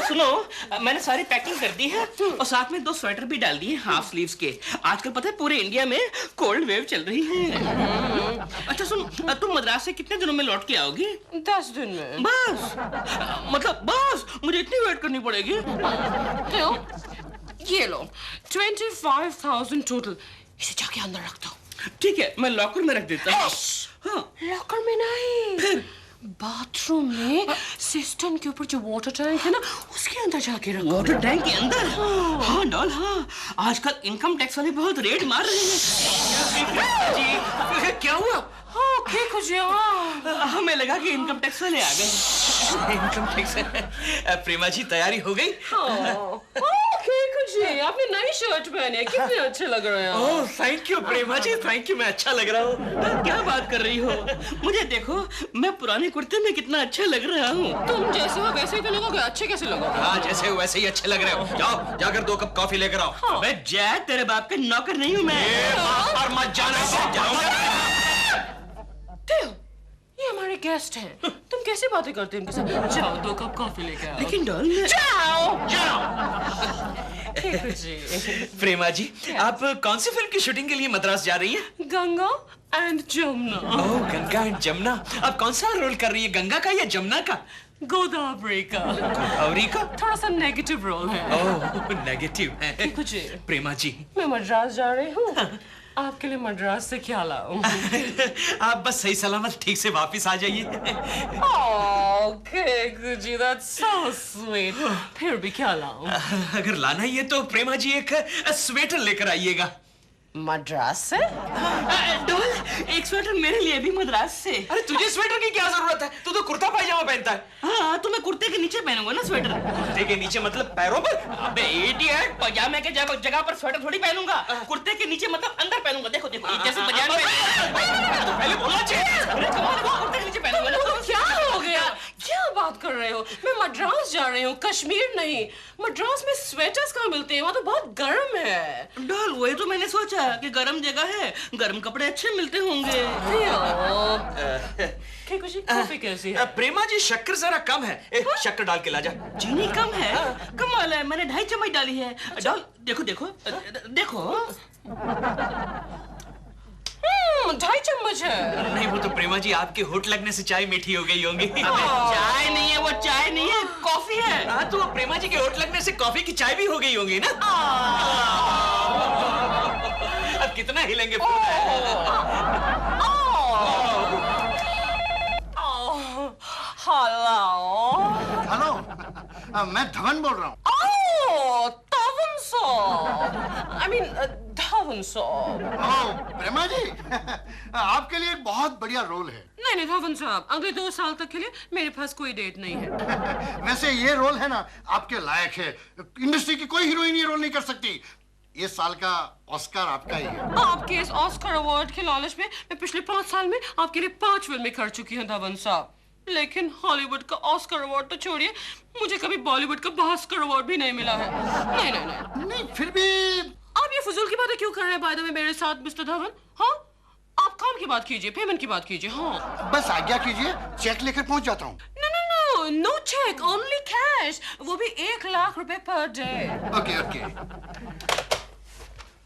सुनो, मैंने सारी पैकिंग कर दी है और साथ में 2 स्वेटर भी डाल दिए हाफ स्लीव्स के। आजकल पता है पूरे इंडिया में कोल्ड वेव चल रही है। अच्छा सुन, तुम मद्रास से कितने दिनों में लौट के आओगी? 10 दिन में। बस? मतलब बस मुझे इतनी वेट करनी पड़ेगी? क्यों? ये लो 25,000 टोटल। इसे जाके अंदर रख दो। ठीक है, मैं लॉकर में रख देता हूँ। हाँ। लॉकर में नहीं, फिर बाथरूम में सिस्टम के ऊपर जो वाटर टैंक है ना, उसके अंदर जाके रखो। वाटर टैंक के अंदर? हाँ डॉल, हाँ। आजकल इनकम टैक्स वाले बहुत रेड मार रहे हैं। जी, क्या हुआ? हाँ, क्या कुछ हमें लगा कि इनकम टैक्स वाले आ गए। Income tax. प्रेमा जी तैयारी हो गई? आपने नई शर्ट पहनी है, कितने अच्छे लग रहे हैं। Oh thank you Prema ji, thank you. मैं अच्छा लग रहा हूँ। क्या बात कर रही हो? मुझे देखो, मैं पुराने कुर्ते में कितना अच्छा लग रहा हूँ। तुम जैसे हो वैसे ही तो लगोगे, अच्छे कैसे लगोगे? हाँ जैसे हो वैसे ही अच्छे लग रहे हो। जाओ जाकर 2 कप कॉफी लेकर आओ। हाँ। मैं जय तेरे बाप का नौकर नहीं हूँ मैं। और मत जाना। ये हमारे गेस्ट हैं, तुम कैसे बातें करते हो इनके साथ? जाओ 2 कप कॉफी लेकर आओ। लेकिन डॉल, जाओ जाओ। जी। प्रेमा जी, आप कौन सी फिल्म की शूटिंग के लिए मद्रास जा रही हैं? Ganga and Jamuna. Oh Ganga and Jamuna. आप कौन सा रोल कर रही है, गंगा का या जमुना का? गोदावरी का। गोदावरी का? थोड़ा सा नेगेटिव रोल है। ओह नेगेटिव है। कुछ प्रेमा जी, मैं मद्रास जा रही हूँ, आपके लिए मद्रास से क्या लाऊं? आप बस सही सलामत ठीक से वापस आ जाइए। Okay, Gucci, that's so sweet. फिर भी क्या लाऊं? अगर लाना ही है तो प्रेमा जी एक स्वेटर लेकर आइएगा। मद्रास से? डॉल, एक स्वेटर मेरे लिए भी मद्रास से। अरे तुझे स्वेटर की क्या जरूरत है? तू तो कुर्ता पायजामा पहनता है। हाँ, तो मैं कुर्ते के नीचे पहनूंगा ना स्वेटर। कुर्ते के नीचे मतलब पैरों पर? अबे इडियट, पजामे के जगह पर स्वेटर थोड़ी पहनूंगा। कुर्ते के नीचे मतलब अंदर पहनूंगा। देखो देखो, जैसे पजामे पहले बोलना चाहिए। कुर्ते के नीचे पहनूंगा ना। क्या हो गया? क्या बात कर रहे हो? मैं मद्रास जा रही हूँ, कश्मीर नहीं। मद्रास में स्वेटर्स कहाँ मिलते हैं? वहाँ तो बहुत गर्म है। डॉल, वही तो मैंने सोचा कि गर्म जगह है, गर्म कपड़े अच्छे मिलते होंगे। कॉफी कैसी है? प्रेमा जी शक्कर जरा कम है। शक्कर डाल के ला जा। चीनी कम है? कमाल है, मैंने 2.5 चम्मच डाली है। डॉल देखो देखो देखो। 2.5 चम्मच है। नहीं वो तो प्रेमा जी आपके होठ लगने से चाय मीठी हो गई होंगी। चाय नहीं है, वो चाय नहीं है, कॉफी है। हाँ तो प्रेमा जी के होठ लगने से कॉफी की चाय भी हो गई होंगी ना। अब कितना हिलेंगे? हेलो, मैं धवन बोल रहा हूँ। धवन साहब। I mean, धवन साहब। ओह प्रेमा जी, आपके लिए एक बहुत बढ़िया रोल है। नहीं धवन साहब, अगले 2 साल तक के लिए मेरे पास कोई डेट नहीं है। वैसे ये रोल है ना, आपके लायक है। इंडस्ट्री की कोई हीरोइन ये रोल नहीं कर सकती। इस साल का ऑस्कर आपका ही है। आपके इस ऑस्कर अवार्ड के लालच में मैं पिछले 5 साल में आपके लिए 5 फिल्में कर चुकी हूँ धवन साहब। लेकिन हॉलीवुड का ऑस्कर अवार्ड तो छोड़िए, मुझे कभी बॉलीवुड का भास्कर अवार्ड भी नहीं मिला है। नहीं, फिर भी आप ये फजूल की बातें क्यों कर रहे हैं बाय द वे मेरे साथ मिस्टर धवन? हाँ, आप काम की बात कीजिए, पेमेंट की बात कीजिए। हाँ बस आज्ञा कीजिए, चेक लेकर पहुंच जाता हूँ। नो चेक, ओनली कैश, वो भी 1 लाख रुपए पर डे। ओके।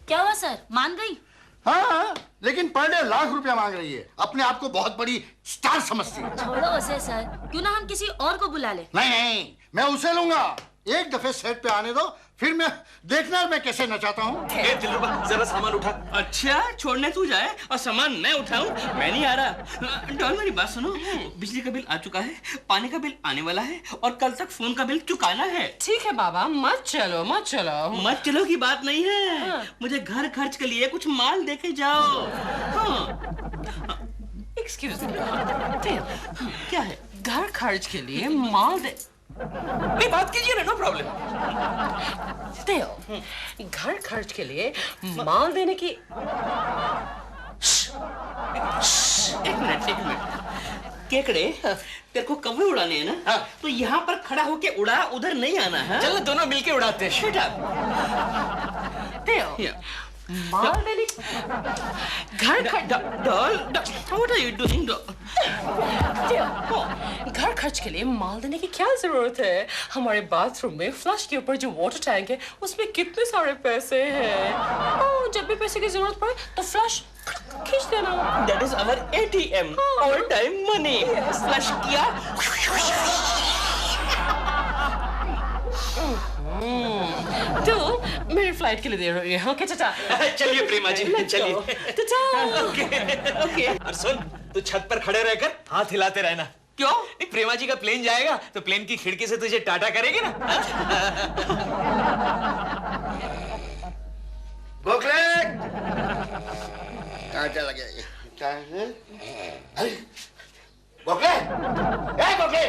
क्या हुआ सर, मान गई? हाँ, लेकिन पर डे 1 लाख रुपया मांग रही है। अपने आप को बहुत बड़ी स्टार समझती है। छोड़ो उसे सर, क्यों ना हम किसी और को बुला ले। नहीं, मैं उसे लूंगा। एक दफे सेट पे आने दो, फिर मैं देखना मैं कैसे नचाता हूँ। दिलरुबा जरा सामान उठा। अच्छा, छोड़ने तू जाए और सामान मैं उठाऊं? मैं नहीं आ रहा। डॉल मेरी बात सुनो, बिजली का बिल आ चुका है, पानी का बिल आने वाला है और कल तक फोन का बिल चुकाना है। ठीक है बाबा, मत चलो। मत चलो की बात नहीं है। मुझे घर खर्च के लिए कुछ माल दे के जाओ। एक्सक्यूज मी, क्या है? घर खर्च के लिए माल दे? नहीं बात कीजिए ना, नो प्रॉब्लम। घर खर्च के लिए माल देने की। एक मिनट। केकड़े, तेरे को कौवे उड़ाने हैं ना? तो यहाँ पर खड़ा होके उड़ा, उधर नहीं आना है। चलो दोनों मिलके उड़ाते हैं। Theo, माल देने घर डॉल, व्हाट आर यू डूइंग? घर खर्च के लिए माल देने की क्या जरूरत है? हमारे बाथरूम में फ्लश के ऊपर जो वाटर टैंक है उसमें कितने सारे पैसे हैं। जब भी पैसे की जरूरत पड़े तो फ्लश खींच देना। That is our ATM, all time money. Flush किया। तो मेरी फ्लाइट के लिए देर हो रही है। ओके चाचा, चलिए प्रेमा जी, चलिए। चाचा। ओके। और सुन, तू छत पर खड़े रहकर हाथ हिलाते रहना। क्यों? नहीं, प्रेमा जी का प्लेन जाएगा तो प्लेन की खिड़की से तुझे टाटा करेगी ना। गोखले कहाँ चला गया ये? गोखले, ए गोखले,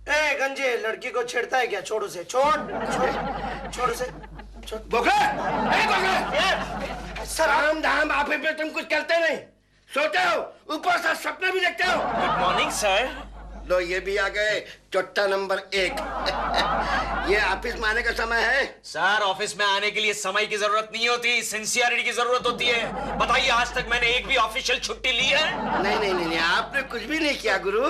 ए गंजे, लड़की को छेड़ता है क्या? छोड़ उसे, छोड़ उसे, छोड़। गोखले, ए गोखले, सलाम धाम आपे पे तुम कुछ करते नहीं, सोते हो, ऊपर से सपना भी देखते हो। Good morning sir. लो ये भी आ गए, चोट्टा नंबर 1। ये ऑफिस में आने का समय है। सर, ऑफिस में आने के लिए समय की जरूरत नहीं होती, सिंसियरिटी की जरूरत होती है। बताइए, आज तक मैंने एक भी ऑफिशियल छुट्टी ली है? नहीं, आपने कुछ भी नहीं किया गुरु।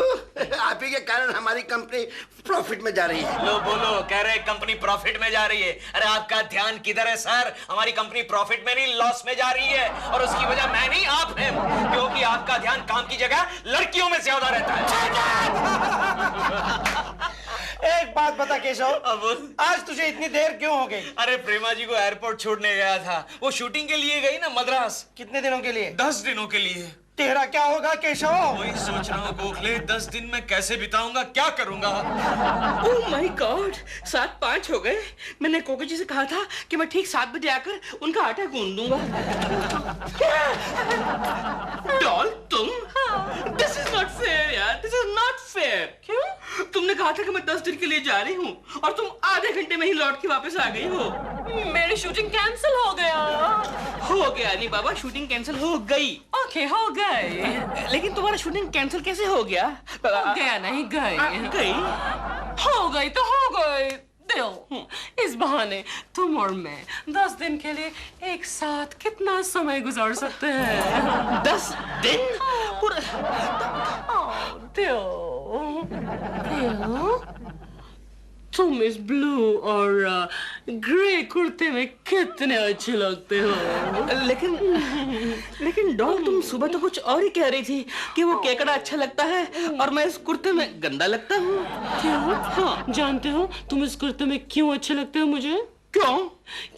आप ही के कारण हमारी कंपनी प्रॉफिट में जा रही है। लो बोलो, कह रहे कंपनी प्रॉफिट में जा रही है। अरे आपका ध्यान किधर है सर? हमारी कंपनी प्रॉफिट में नहीं, लॉस में जा रही है। और उसकी वजह मैं नहीं, आप हैं, क्योंकि आपका ध्यान काम की जगह लड़कियों में ज्यादा रहता है। एक बात बता केशव, आज तुझे इतनी देर क्यों हो गई? अरे प्रेमा जी को एयरपोर्ट छोड़ने गया था। वो शूटिंग के लिए गई ना मद्रास। कितने दिनों के लिए? 10 दिनों के लिए। तेरा क्या होगा केशव? वही सोच रहा हूँ गोखले, 10 दिन में कैसे बिताऊंगा, क्या करूंगा? ओह माय गॉड, 7:05 हो गए। मैंने कोको जी से कहा था कि मैं ठीक 7 बजे आकर उनका आटा गूंद दूंगा। डॉल, तुम? दिस इज नॉट फेयर यार, दिस इज नॉट फेयर। क्यों? तुमने कहा था कि मैं 10 दिन के लिए जा रही हूँ और तुम आधे घंटे में ही लौट के वापस आ गई हो। मेरी शूटिंग कैंसिल हो गया। हो गया नहीं बाबा, शूटिंग कैंसिल हो गई। ओके, हो गए। लेकिन तुम्हारा शूटिंग कैंसिल कैसे हो गया? गया नहीं, गई। गई? हो गई तो हो गई। दिल, इस बहाने तुम और मैं 10 दिन के लिए एक साथ कितना समय गुजार सकते हैं? 10 दिन? तुम इस ब्लू और ग्रे कुर्ते में कितने अच्छे लगते हो। लेकिन डॉल, तुम सुबह तो कुछ और ही कह रही थी कि वो केकड़ा अच्छा लगता है और मैं इस कुर्ते में गंदा लगता हूँ। क्यों? हाँ, जानते हो तुम इस कुर्ते में क्यों अच्छे लगते हो मुझे? क्यों?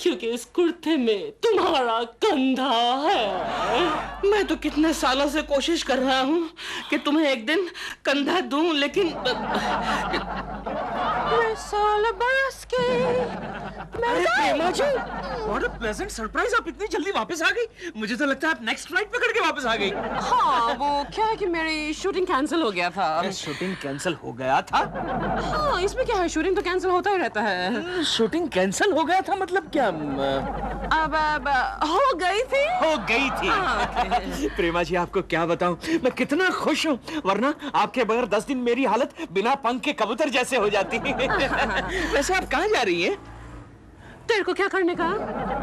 क्योंकि इस कुर्ते में तुम्हारा कंधा है। मैं तो कितने सालों से कोशिश कर रहा हूँ कि तुम्हें एक दिन कंधा दूं, लेकिन साल बरस के प्रेमा जी, व्हाट अ प्लेजेंट सरप्राइज, आप इतनी जल्दी वापस आ गई। मुझे तो लगता है आप नेक्स्ट फ्लाइट पकड़ के वापस आ गई। हाँ, वो क्या है कि मेरी शूटिंग कैंसिल हो गया था। शूटिंग कैंसिल हो गया था? हाँ, इसमें क्या है, शूटिंग तो कैंसिल होता ही रहता है। शूटिंग कैंसिल हो गया था मतलब क्या? अब हो गई थी। हो गई थी। प्रेमा जी, आपको क्या बताऊं, मैं कितना खुश हूँ, वरना आपके बगैर 10 दिन मेरी हालत बिना पंख के कबूतर जैसे हो जाती। वैसे आप कहाँ जा रही हैं? तेरे को क्या करने का?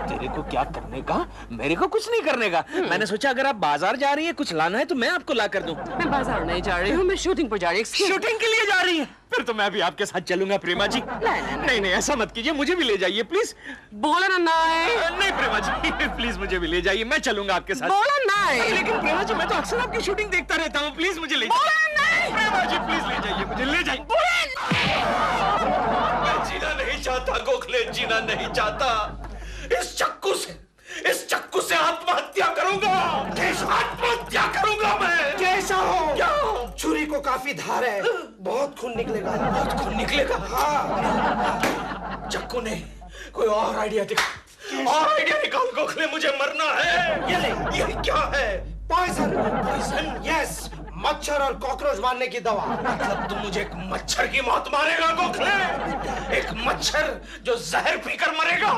तेरे को क्या करने का? मेरे को कुछ नहीं करने का। मैंने सोचा अगर आप बाजार जा रही है, कुछ लाना है तो मैं आपको ला कर दूं। मैं बाजार नहीं जा रही हूँ, मैं शूटिंग पर जा रही हूँ। शूटिंग के लिए जा रही है? फिर तो मैं भी आपके साथ चलूंगा प्रेमा जी। नहीं, ऐसा मत कीजिए, मुझे भी ले जाइए प्लीज। बोला ना नहीं प्रेमा जी, प्लीज मुझे भी ले जाइए, मैं चलूंगा आपके साथ। बोला ना। लेकिन प्रेमा जी, मैं तो अक्सर आपकी शूटिंग देखता रहता हूँ, प्लीज मुझे ले जाइए। प्रेमा जी प्लीज ले जाइए, मुझे ले जाइए। मैं जीना नहीं चाहता गोखले, जीना नहीं चाहता। इस चक्कू से आत्महत्या करूंगा। आत्महत्या करूंगा मैं। कैसा हो? क्या? छुरी को काफी धार है, बहुत खून निकलेगा। बहुत खून निकलेगा? हाँ। चक्कू ने कोई और आइडिया दिखा, और आइडिया निकाल गोखले, मुझे मरना है। ये क्या है? पॉइजन, यस, मच्छर और कॉकरोच मारने की दवा। मतलब तुम मुझे एक मच्छर की मौत मारेगा गोखले? एक मच्छर जो जहर पीकर मरेगा?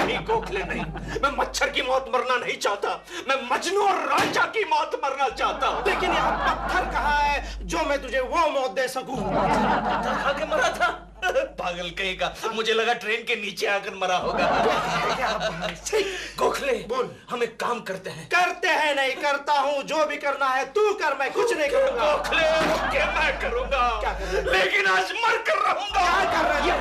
नहीं गोखले, नहीं, मैं मच्छर की मौत मरना नहीं चाहता, मैं मजनू और रांझा की मौत मरना चाहता हूँ। लेकिन यहाँ पत्थर कहाँ है जो मैं तुझे वो मौत दे सकूं? पत्थर खा के मरा था? पागल कहेगा, मुझे लगा ट्रेन के नीचे आकर मरा होगा। गोखले बोल, हम एक काम करते हैं। करते हैं नहीं, करता हूँ। जो भी करना है तू कर, मैं कुछ नहीं करूंगा। गोखले क्या मैं करूंगा, लेकिन आज मर कर रहूंगा। क्या कर रहा है?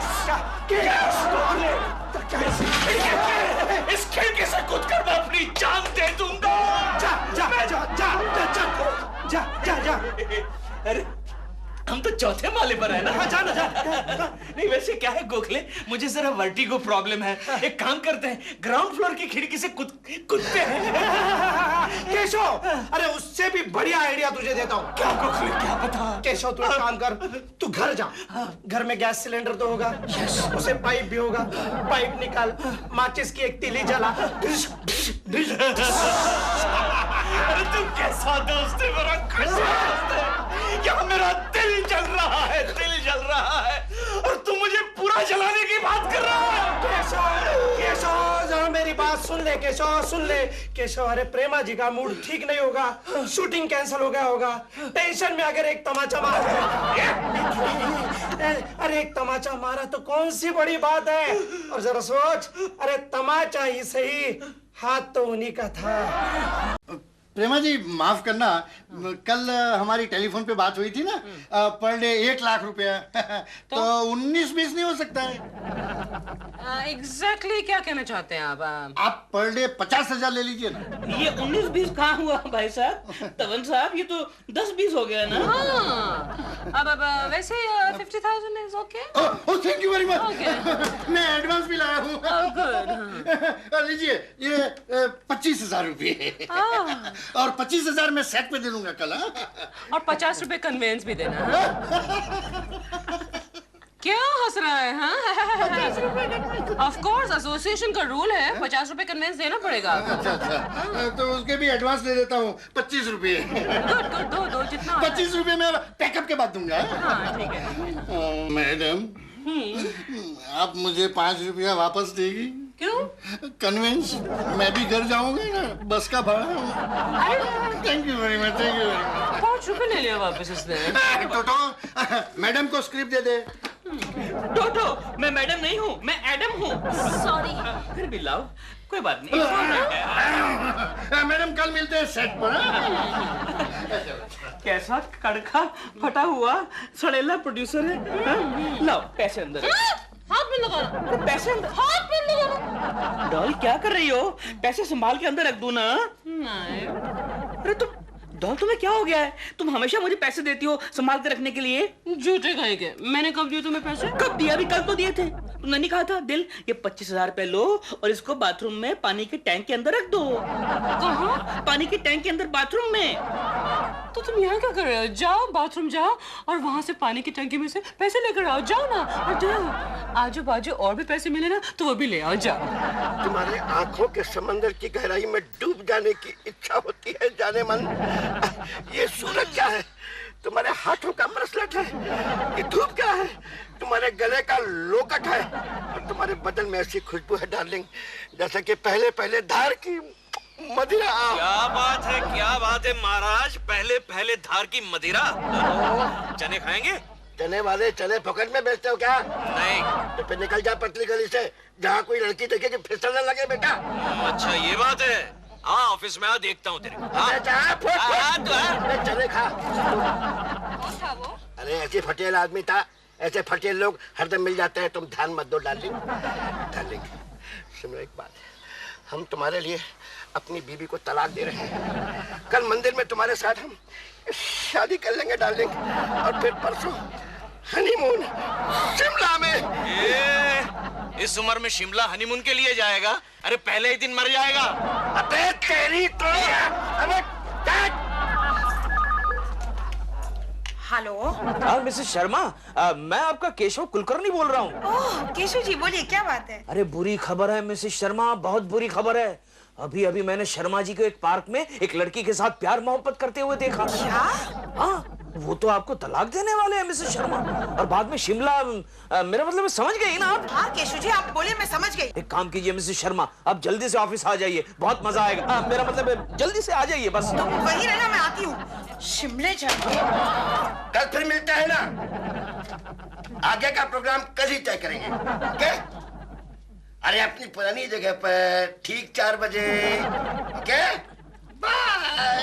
इस खिड़की से कूद कर मैं अपनी जान दे दूंगा। जा जा जा जा जा जा जा जा। अरे हम तो चौथे माले पर है ना। जाना जा। नहीं वैसे क्या है गोखले, मुझे जरा वर्टिगो प्रॉब्लम है। एक काम करते हैं, ग्राउंड फ्लोर की खिड़की से कूदते हैं। केशव, अरे उससे भी बढ़िया आइडिया तुझे देता हूँ। क्या गोखले, क्या बता? केशव तू एक काम कर, तू घर जा। घर में गैस सिलेंडर तो होगा, उसे पाइप भी होगा। पाइप निकाल, माचिस की एक तीली जला। अरे तू कैसा दोस्त है मेरा, कैसा दोस्त है? यहाँ मेरा दिल जल रहा है, दिल जल रहा है, और तू मुझे पूरा जलाने की बात कर रहा है। केशव, केशव जरा मेरी बात सुन ले। केशव सुन ले। केशव, अरे प्रेमा जी का मूड ठीक नहीं होगा, शूटिंग कैंसिल हो गया होगा। टेंशन में अगर एक तमाचा मार दे। अरे एक तमाचा मारा तो कौन सी बड़ी बात है। और जरा सोच, अरे तमाचा ही सही, हाथ तो उन्हीं का था। प्रेमा जी माफ करना, कल हमारी टेलीफोन पे बात हुई थी ना, पर डे 1 लाख रुपया। तो 19-20 नहीं हो सकता है? एग्जैक्टली क्या कहना चाहते हैं आप? आप पर डे 50,000 ले लीजिए ना। ये 19-20 कहाँ हुआ भाई साहब? तवन साहब, ये तो 10-20 हो गया ना। अब वैसे 50,000 is okay. Oh thank you very much. Okay. मैं एडवांस भी लाया हूँ। गुड। लीजिए ये 25,000 रुपये, और 25,000 मैं सेट पे दे दूंगा कल। और 50 रुपए कन्वेंस भी देना। क्या हंस रहा है? हाँ, ऑफ कोर्स एसोसिएशन का रूल है, 50 रुपए कन्वेंस देना पड़ेगा। अच्छा अच्छा, तो उसके भी एडवांस दे देता हूँ 25 रुपये। गुड गुड, दो दो जितना। 25 रुपये मैं पैकअप के बाद दूंगा। हाँ ठीक है। मैडम, आप मुझे 5 रुपया वापस देगी? क्यों? कन्वेंस, मैं भी घर जाऊंगा ना, बस का भाड़ा। Thank you very much, thank you very much. 5 रुपए ले लिया वापस उसने। टोटो, मैडम को स्क्रिप्ट दे दे। टोटो, मैं मैडम नहीं हूँ, मैं एडम हूँ। सॉरी। फिर भी लाओ, कोई बात नहीं। मैडम कल मिलते हैं सेट पर। कैसा कड़का फटा हुआ सड़ेला प्रोड्यूसर है। हाँ? लाओ पैसे अंदर। हाथ में लगाना। पैसे अंदर, हाथ में लगाना। डॉल क्या कर रही हो? पैसे संभाल के अंदर रख दू ना। नहीं। अरे तुम डॉल, तुम्हें क्या हो गया है? तुम हमेशा मुझे पैसे देती हो संभाल के रखने के लिए। झूठे कहेंगे, मैंने कब दिए तुम्हें पैसे? कब दिया? अभी कल तो दिए थे। तुमने नहीं कहा था दिल, ये 25,000 रुपए लो और इसको बाथरूम में पानी के टैंक के अंदर रख दो। कहाँ? पानी के टैंक के अंदर, बाथरूम में। तो तुम यहाँ क्या कर रहे हो? जाओ बाथरूम जाओ और वहाँ से पानी की टंकी में से पैसे लेकर आओ। जाओ ना, और जाओ आजू बाजू और भी पैसे मिले ना तो वो भी ले आओ। जाओ। तुम्हारे आंखों के समंदर की गहराई में डूब जाने की इच्छा होती है जाने मन। ये सूरज क्या है? तुम्हारे हाथों का ब्रेसलेट है। ये धूप क्या है? तुम्हारे गले का लोकट है। और तुम्हारे बदन में ऐसी खुशबू है डार्लिंग, जैसे कि पहले पहले धार की मदिरा। क्या बात है, क्या बात है महाराज, पहले पहले धार की मदिरा। चने खाएंगे? चने वाले चने पॉकेट में बेचते हो क्या? नहीं। तो फिर निकल जा पतली गली से, जहाँ कोई लड़की देखे कि फिसलने लगे बेटा। अच्छा ये बात है। हाँ ऑफिस में आ, देखता हूँ तेरे। चने खा। अरे ऐसे फटेल आदमी था, ऐसे फटेल लोग हरदम मिल जाते हैं। तुम ध्यान मत दो डार्लिंग। डार्लिंग सुनो एक बात, हम तुम्हारे लिए अपनी बीवी को तलाक दे रहे हैं। कल मंदिर में तुम्हारे साथ हम शादी कर लेंगे डार्लिंग, और फिर परसों हनीमून शिमला में। इस उम्र में शिमला हनीमून के लिए जाएगा? अरे पहले ही दिन मर जाएगा। अबे तेरी तो अबे हेलो। हाँ मिसेस शर्मा, मैं आपका केशव कुलकर्णी बोल रहा हूँ। ओह केशव जी, बोलिए क्या बात है? अरे बुरी खबर है मिसेस शर्मा, बहुत बुरी खबर है। अभी अभी मैंने शर्मा जी को एक पार्क में एक लड़की के साथ प्यार मोहब्बत करते हुए देखा। क्या? हाँ, वो तो आपको तलाक देने वाले हैं मिसेस शर्मा, और बाद में शिमला। मेरा मतलब समझ गई ना आप? हाँ केशव जी, आप बोले, मैं समझ गई। एक काम कीजिए मिसेस शर्मा, आप जल्दी से ऑफिस आ जाइए, बहुत मजा आएगा। मेरा मतलब जल्दी से आ जाइए बस। तो वही रहना, मैं आती हूँ। शिमले जाएंगे? कल फिर मिलते हैं ना। आगे का प्रोग्राम कल ही तय करेंगे। ओके? अरे अपनी पुरानी जगह पर ठीक 4 बजे। ओके? बाय।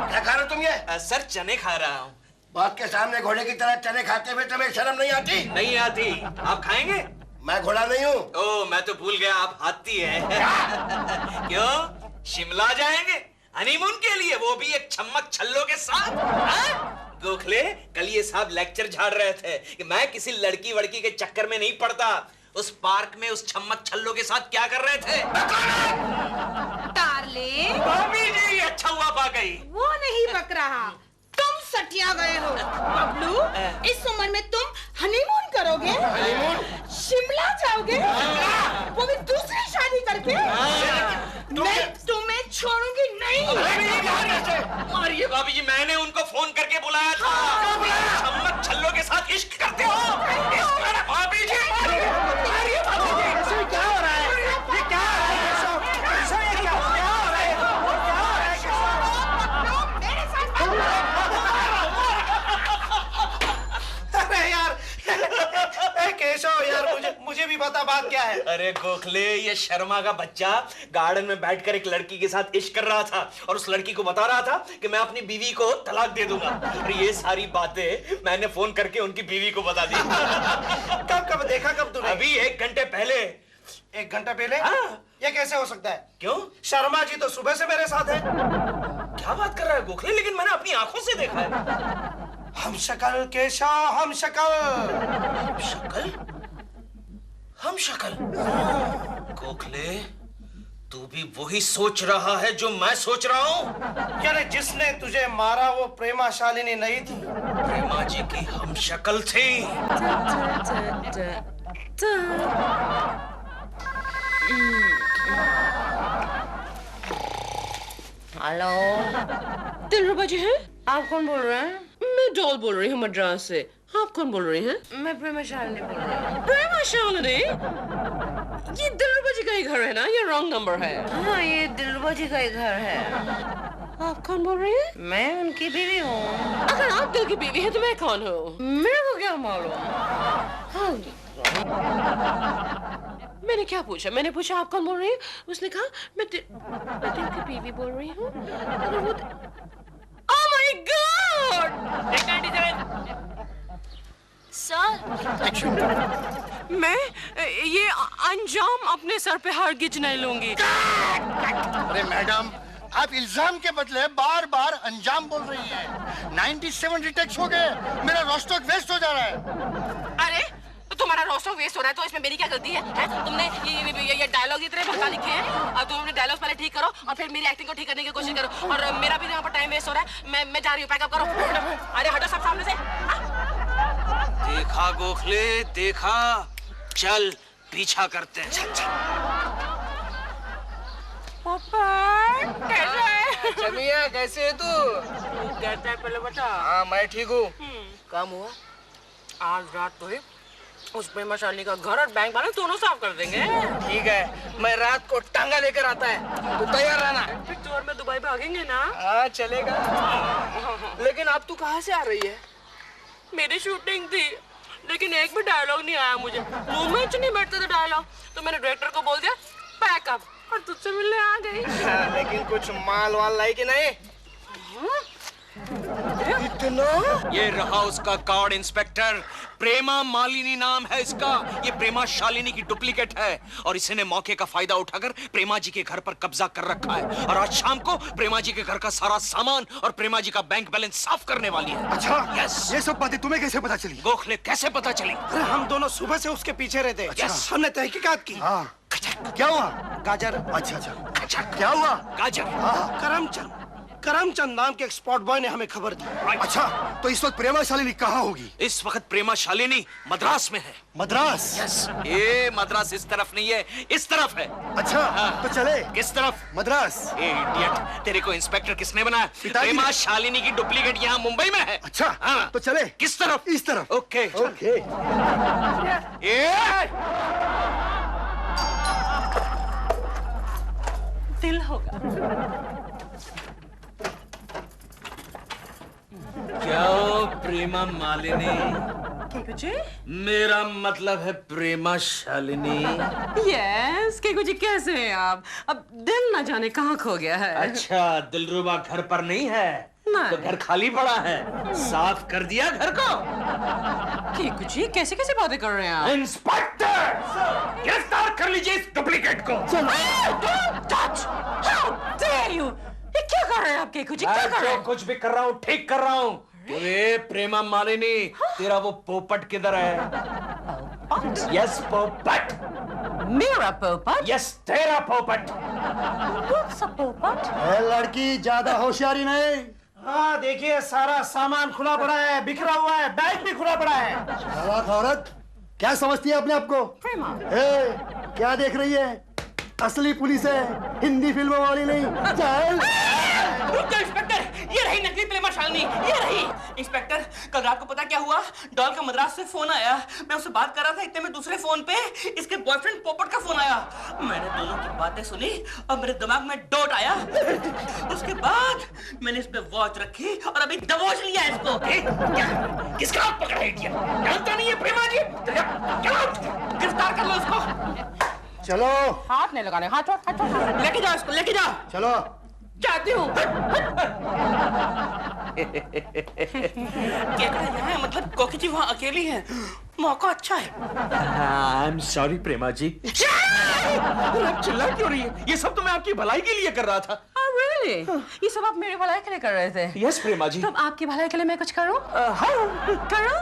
क्या खा रहे हो तुम ये? सर चने खा रहा हूँ। बाप के सामने घोड़े की तरह चने खाते हुए तुम्हें शर्म नहीं आती? नहीं आती। आप खाएंगे? मैं घोड़ा नहीं हूँ। ओह, मैं तो भूल गया आप हाथी हैं। क्यों? शिमला जाएंगे हनीमून के लिए, वो भी एक छम्मक छल्लों के साथ? गोखले, कल ये साहब लेक्चर झाड़ रहे थे कि मैं किसी लड़की वड़की के चक्कर में नहीं पड़ता। उस पार्क में उस छम्मक छल्लों के साथ क्या कर रहे थे? डार्लिंग, भाभी जी, अच्छा हुआ आ गई। वो नहीं बक रहा, तुम सटिया गए हो। बबलू, इस उम्र में तुम हनीमून करोगे? शिमला जाओगे? वो भी दूसरी शादी करके? मैं तुम्हें छोड़ूंगी नहीं। मारिए भाभी जी, मैंने उनको फोन करके बुलाया था। छम्मक छल्लों के साथ इश्क करते हो? भाभी जी, मारिए भाभी जी। क्या हो रहा है? ये क्या हो रहा है? कैशव, ये क्या हो रहा है? मेरे साथ अरे यार, केशव यार, मुझे भी बता बात क्या है। अरे गोखले, ये शर्मा का बच्चा गार्डन में बैठकर एक लड़की के साथ इश्क कर रहा था और उस लड़की को बता रहा था कि मैं अपनी बीवी को तलाक दे दूंगा। और ये सारी बातें मैंने फोन करके उनकी बीवी को बता दी। कब देखा कब तूने? अभी 1 घंटे पहले। 1 घंटा पहले? हाँ। ये कैसे हो सकता है? क्यों? शर्मा जी तो सुबह से मेरे साथ है। क्या बात कर रहा है गोखले? लेकिन मैंने अपनी आंखों से देखा है। हम शक्ल केशव, हम शक्ल। हम शक्ल? गोखले, तू भी वही सोच रहा है जो मैं सोच रहा हूँ? यानी जिसने तुझे मारा वो प्रेमा शालिनी नहीं थी? प्रेमा जी की हम शक्ल थी। हेलो, दिलरुबा जी हैं? आप कौन बोल रहे हैं? मैं डॉल बोल रही हूँ मद्रास से। आप कौन बोल रही हैं? मैं प्रेमा शालिनी बोल रही हूँ। प्रेमा शालिनी? ये दिलरुबा जी का ही घर है ना? ये रॉन्ग नंबर है। हाँ, ये दिलरुबा जी का ही घर है। आप कौन बोल रही हैं? मैं उनकी बीवी हूँ। अगर आप दिल की बीवी हैं तो मैं कौन हूँ? मेरे को क्या मालूम? हाँ। मैंने क्या पूछा? मैंने पूछा आप कौन बोल रही हैं? उसने कहा मैं दिल की बीवी बोल रही हूँ। अगर वो ओह माय गॉड! सर, मैं ये अंजाम अपने सर पे हरगिज नहीं लूंगी। अरे मैडम, आप इल्जाम के बदले बार बार अंजाम बोल रही हैं। 97 रिटेक्स हो गए, मेरा रोस्टॉक वेस्ट हो जा रहा है। अरे तुम्हारा रोस्टॉक वेस्ट हो रहा है तो इसमें मेरी क्या गलती है? तुमने ये डायलॉग इतने भड़का लिखे हैं और तुम अपने डायलॉग पहले ठीक करो और फिर मेरी एक्टिंग को ठीक करने की कोशिश करो। और मेरा भी यहाँ पर टाइम वेस्ट हो रहा है। मैं जा रही हूँ, पैकअप करो। अरे हटो सब सामने से। देखा गोखले, देखा। चल पीछा करते हैं। चल चल। पापा कैसा है? चमिया कैसे है तू? कहता है पहले बता। हाँ मैं ठीक हूँ। काम हुआ? आज रात तो ही उस प्रेमा शालिनी का घर और बैंक बैलेंस दोनों साफ कर देंगे। ठीक है, मैं रात को टांगा लेकर आता है, तू तैयार रहना। फिर तो और मैं दुबई भागेंगे ना? हाँ चलेगा। लेकिन अब तू कहाँ से आ रही है? मेरी शूटिंग थी लेकिन एक भी डायलॉग नहीं आया मुझे। मुंह में नहीं बैठता था डायलॉग, तो मैंने डायरेक्टर को बोल दिया पैकअप और तुझसे मिलने आ गई। हाँ, लेकिन कुछ माल वाल लाई कि नहीं? इतना? ये रहा उसका कार्ड इंस्पेक्टर। प्रेमा मालिनी नाम है इसका। ये प्रेमा शालिनी की डुप्लीकेट है और इसने मौके का फायदा उठाकर प्रेमा जी के घर पर कब्जा कर रखा है और आज शाम को प्रेमा जी के घर का सारा सामान और प्रेमा जी का बैंक बैलेंस साफ करने वाली है। अच्छा, यस। ये सब बातें तुम्हें कैसे पता चली? गोखले, कैसे पता चली? अरे हम दोनों सुबह से उसके पीछे रहते। अच्छा। हमने तहकीकात की। हाँ, क्या हुआ? गाजर। अच्छा अच्छा, क्या हुआ? गाजर। करमचंद नाम के एक स्पॉट बॉय ने हमें खबर दी। अच्छा, तो इस वक्त प्रेमा शालिनी कहाँ होगी? इस वक्त प्रेमा शालिनी मद्रास में है। मद्रास? यस। ये मद्रास इस तरफ नहीं है, इस तरफ है। अच्छा, तो चले। किस तरफ? मद्रास। ए इडियट, तेरे को इंस्पेक्टर किसने बनाया? पिताजी ने। प्रेमा शालिनी की डुप्लीकेट यहाँ मुंबई में है। अच्छा, हाँ। तो चले। किस तरफ? इस तरफ। Okay okay. दिल होगा। क्यों प्रेमा मालिनी? केकू जी? मेरा मतलब है प्रेमा शालिनी। यस, केकू जी कैसे हैं आप? अब दिल न जाने कहाँ खो गया है। अच्छा, दिलरुबा घर पर नहीं है? नहीं। तो घर खाली पड़ा है, साफ कर दिया घर को? केकू जी कैसे कैसे बातें कर रहे हैं आप? इंस्पेक्टर, गिरफ्तार कर लीजिए इस डुप्लीकेट को। Don't touch! How dare you! ये क्या कर रहे हैं आप केकू जी? क्या कर रहे जो हैं? कुछ भी कर रहा हूँ ठीक कर रहा हूँ। अरे प्रेमा मालिनी, तेरा वो पोपट किधर है? यस पोपट, मेरा पोपट? यस तेरा पोपट। What's a पोपट? लड़की ज्यादा होशियारी नहीं। हाँ देखिए, सारा सामान खुला पड़ा है, बिखरा हुआ है, बैग भी खुला पड़ा है। चालाक औरत, क्या समझती है अपने आप को? प्रेमा। क्या देख रही है? असली पुलिस है, हिंदी फिल्मों वाली नहीं। चल। रुक जाओ इंस्पेक्टर, ये रही नकली प्रेमा शालिनी, ये रही। इंस्पेक्टर, कल रात को पता क्या हुआ? डॉल का मद्रास से फोन आया, मैं उससे बात कर रहा था, इतने में दूसरे फोन पे इसके बॉयफ्रेंड पोपट का फोन आया। मैंने दोनों की बातें सुनी और मेरे दिमाग में डॉट आया। उसके बाद मैंने इस पे वॉच रखी और अभी दबोच लिया इसको। किसका हाथ पकड़ा है? जानता नहीं है प्रेमा जी? गिरफ्तार कर लो इसको। चलो हाथ नहीं लगाने, हाथ छोड़। लेके जाओ इसको, लेके जाओ। चलो। जाती हूँ। क्या कर रहे हैं? मतलब कोकी जी वहाँ अकेली है, मौका अच्छा है। आई एम सॉरी प्रेमा जी। आप चिल्ला क्यों रही है? ये सब तो मैं आपकी भलाई के लिए कर रहा था। Oh, really? ये सब आप मेरे भलाई के लिए कर रहे थे? यस प्रेमा जी। तब आपकी भलाई के लिए मैं कुछ करूं? करूं?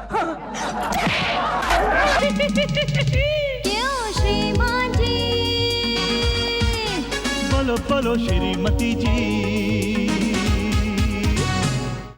क्यों श्रीमान जी? बोलो बोलो श्रीमती जी।